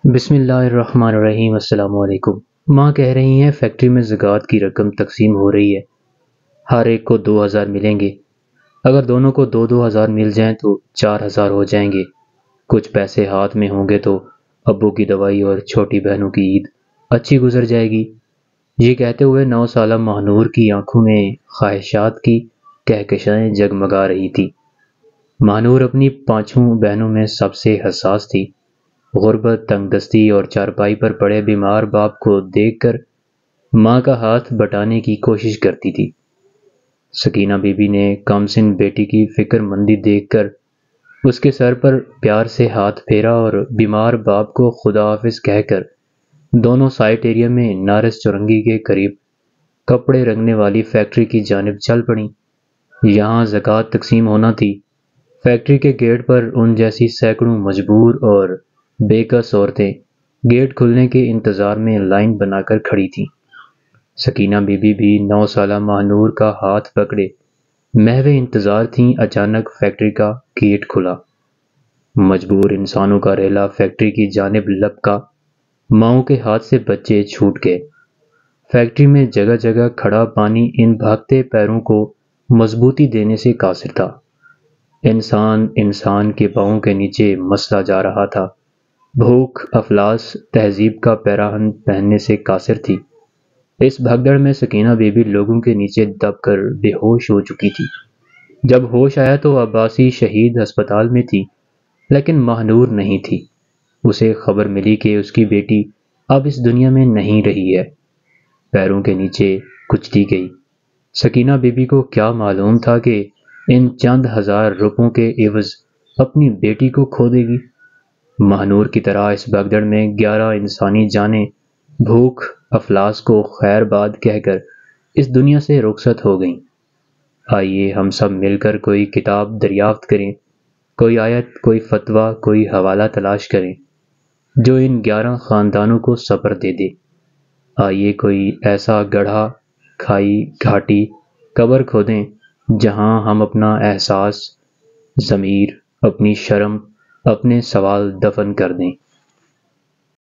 بسم اللہ الرحمن الرحیم۔ السلام علیکم۔ ماں کہہ رہی ہیں فیکٹری میں زکوٰۃ کی رقم تقسیم ہو رہی ہے، ہر ایک کو 2,000 ملیں گے۔ اگر دونوں کو 2,000 مل جائیں تو 4,000 ہو جائیں گے۔ کچھ پیسے ہاتھ میں ہوں گے تو ابو کی دوائی اور چھوٹی بہنوں کی عید اچھی گزر جائے گی۔ یہ کہتے ہوئے 9 سالہ ماہنور کی آنکھوں میں خواہشات کی کہکشائیں جگمگا رہی تھی۔ ماہنور اپنی 5 بہنوں میں سب سے حساس تھی۔ غربت، تنگ دستی اور چارپائی پر پڑے بیمار باپ کو دیکھ کر ماں کا ہاتھ بٹانے کی کوشش کرتی تھی۔ سکینہ بی بی نے کمسن بیٹی کی فکر مندی دیکھ کر اس کے سر پر پیار سے ہاتھ پھیرا اور بیمار باپ کو خدا حافظ کہہ کر دونوں سائٹ ایریا میں نارس چورنگی کے قریب کپڑے رنگنے والی فیکٹری کی جانب چل پڑیں۔ یہاں زکوٰۃ تقسیم ہونا تھی۔ فیکٹری کے گیٹ پر ان جیسی سینکڑوں مجبور اور بے کس عورتیں گیٹ کھلنے کے انتظار میں لائن بنا کر کھڑی تھیں۔ سکینہ بی بی بھی 9 سالہ ماہنور کا ہاتھ پکڑے محو انتظار تھیں۔ اچانک فیکٹری کا گیٹ کھلا۔ مجبور انسانوں کا ریلا فیکٹری کی جانب لپکا۔ ماؤں کے ہاتھ سے بچے چھوٹ گئے۔ فیکٹری میں جگہ جگہ کھڑا پانی ان بھاگتے پیروں کو مضبوطی دینے سے قاصر تھا۔ انسان کے پاؤں کے نیچے مسلا جا رہا تھا۔ بھوک افلاس تہذیب کا پیراہن پہننے سے قاصر تھی۔ اس بھگدڑ میں سکینہ بی بی لوگوں کے نیچے دب کر بے ہوش ہو چکی تھی۔ جب ہوش آیا تو عباسی شہید ہسپتال میں تھی، لیکن ماہنور نہیں تھی۔ اسے خبر ملی کہ اس کی بیٹی اب اس دنیا میں نہیں رہی ہے۔ پیروں کے نیچے کچلی گئی۔ سکینہ بی بی کو کیا معلوم تھا کہ ان چند ہزار روپوں کے عوض اپنی بیٹی کو کھو دے گی۔ ماہنور کی طرح اس بھگدڑ میں 11 انسانی جانیں بھوک افلاس کو خیر باد کہہ کر اس دنیا سے رخصت ہو گئیں۔ آئیے ہم سب مل کر کوئی کتاب دریافت کریں، کوئی آیت، کوئی فتویٰ، کوئی حوالہ تلاش کریں جو ان 11 خاندانوں کو صبر دے دے۔ آئیے کوئی ایسا گڑھا، کھائی، گھاٹی، قبر کھودیں جہاں ہم اپنا احساس، ضمیر، اپنی شرم، اپنے سوال دفن کر دیں۔